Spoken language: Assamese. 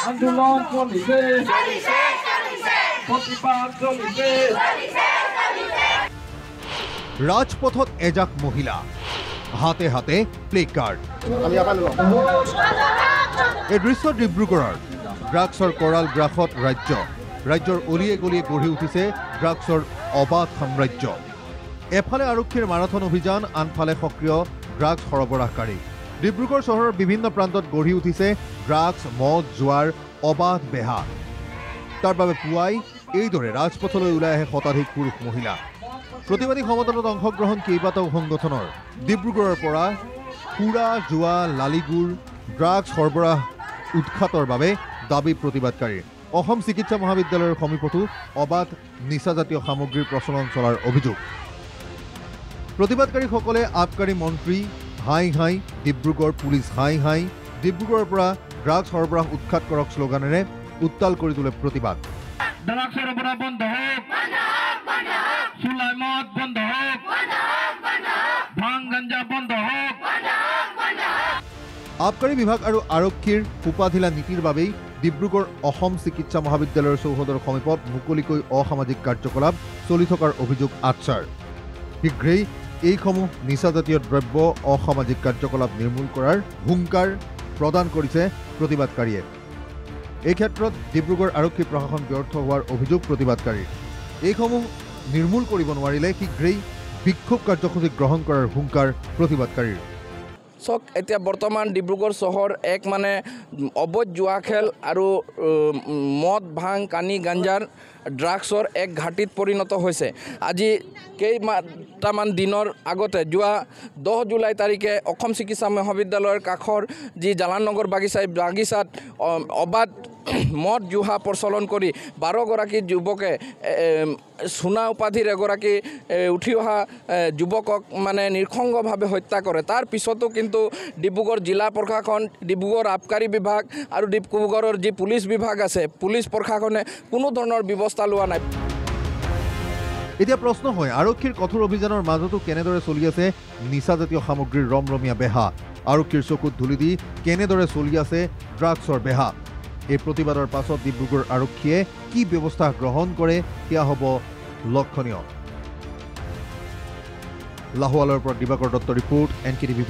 আন্দোলন চলিছে প্ৰতিবাদ চলিছে ৰাজপথত এজাক মহিলা হাতে হাতে প্লে কাৰ্ড এই দৃশ্য ডিব্ৰুগড়ৰ ড্ৰাগছৰ কৰাল গ্ৰাসত ৰাজ্যৰ অলিয়ে গলিয়ে গঢ়ি উঠিছে ড্ৰাগছৰ অবাধ সাম্ৰাজ্য এফালে আৰক্ষীৰ মাৰাথন অভিযান আনফালে সক্ৰিয় ড্ৰাগছ সৰবৰাহকাৰী ডিব্ৰুগড় চহৰৰ বিভিন্ন প্ৰান্তত গঢ়ি উঠিছে ড্ৰাগছ মদ জোৱাৰ অবাধ বেহা তাৰ বাবে পুৱাই এইদৰে ৰাজপথলৈ ওলাই আহে শতাধিক পুৰুষ মহিলা প্ৰতিবাদী সমদলত অংশগ্ৰহণ কেইবাটাও সংগঠনৰ ডিব্ৰুগড়ৰ পৰা সুৰা জোৱা লালিগুৰ ড্ৰাগছ সৰবৰাহ উৎখাতৰ বাবে দাবী প্ৰতিবাদকাৰী অসম চিকিৎসা মহাবিদ্যালয়ৰ সমীপতো অবাধ নিচাজাতীয় সামগ্ৰীৰ প্ৰচলন চলাৰ অভিযোগ প্ৰতিবাদকাৰীসকলে আবকাৰী মন্ত্ৰী হাই হাই ডিব্ৰুগড় পুলিচ হাই হাই ডিব্ৰুগড়ৰ পৰা ড্ৰাগছ সৰবৰাহ উৎখাত কৰক শ্লোগানেৰে উত্তাল কৰি তোলে প্ৰতিবাদ ড্রাগ সরবরাহ বন্ধ হোক সুলাই মদ বন্ধ হোক ভাং গাঞ্জা বন্ধ হোক আবকাৰী বিভাগ আৰু আৰক্ষীৰ উপাধিলা নীতিৰ বাবেই ডিব্ৰুগড় অসম চিকিৎসা মহাবিদ্যালয়ৰ চৌহদৰ সমীপত মুকলিকৈ অসামাজিক কাৰ্যকলাপ চলি থকাৰ অভিযোগ আচ্ছাৰ শীঘ্ৰেই এইসমূহ নিচাজাতীয় দ্ৰব্য অসামাজিক কাৰ্যকলাপ নিৰ্মূল কৰাৰ হুংকাৰ প্ৰদান কৰিছে প্ৰতিবাদকাৰীয়ে এই ক্ষেত্ৰত ডিব্ৰুগড় আৰক্ষী প্ৰশাসন ব্যৰ্থ হোৱাৰ অভিযোগ প্ৰতিবাদকাৰীৰ এইসমূহ নিৰ্মূল কৰিব নোৱাৰিলে শীঘ্ৰেই বিক্ষোভ কাৰ্যসূচী গ্ৰহণ কৰাৰ হুংকাৰ প্ৰতিবাদকাৰীৰ চক এতিয়া বৰ্তমান ডিব্ৰুগড় চহৰ এক মানে অবৈধ জুৱা খেল আৰু মদ ভাং কানি গাঞ্জাৰ ড্ৰাগছৰ এক ঘাটিত পৰিণত হৈছে আজি কেইটামান দিনৰ আগতে যোৱা 10 জুলাই তাৰিখে অসম চিকিৎসা মহাবিদ্যালয়ৰ কাষৰ যি জালাননগৰ বাগিচাত অবাধ মদ জুহা প্ৰচলন কৰি 12গৰাকী যুৱকে সোনা উপাধিৰ এগৰাকী উঠি অহা যুৱকক মানে নিৰ্সংগভাৱে হত্যা কৰে তাৰ পিছতো কিন্তু ডিব্ৰুগড় জিলা প্ৰশাসন ডিব্ৰুগড় আবকাৰী বিভাগ আৰু ডিব্ৰুগড়ৰ যি পুলিচ বিভাগ আছে পুলিচ প্ৰশাসনে কোনো ধৰণৰ ব্যৱস্থা লোৱা নাই এতিয়া প্ৰশ্ন হয় আৰক্ষীৰ কঠোৰ অভিযানৰ মাজতো কেনেদৰে চলি আছে নিচাজাতীয় সামগ্ৰীৰ ৰমৰমীয়া বেহা আৰক্ষীৰ চকুত ধুলি দি কেনেদৰে চলি আছে ড্ৰাগছৰ বেহা এই প্ৰতিবাদৰ পাছত ডিব্ৰুগড় আৰক্ষীয়ে কি ব্যৱস্থা গ্ৰহণ কৰে সেয়া হ'ব লক্ষণীয় লাহোৱালৰ পৰা দিবাকৰ দত্ত ৰিপোৰ্ট NKTV+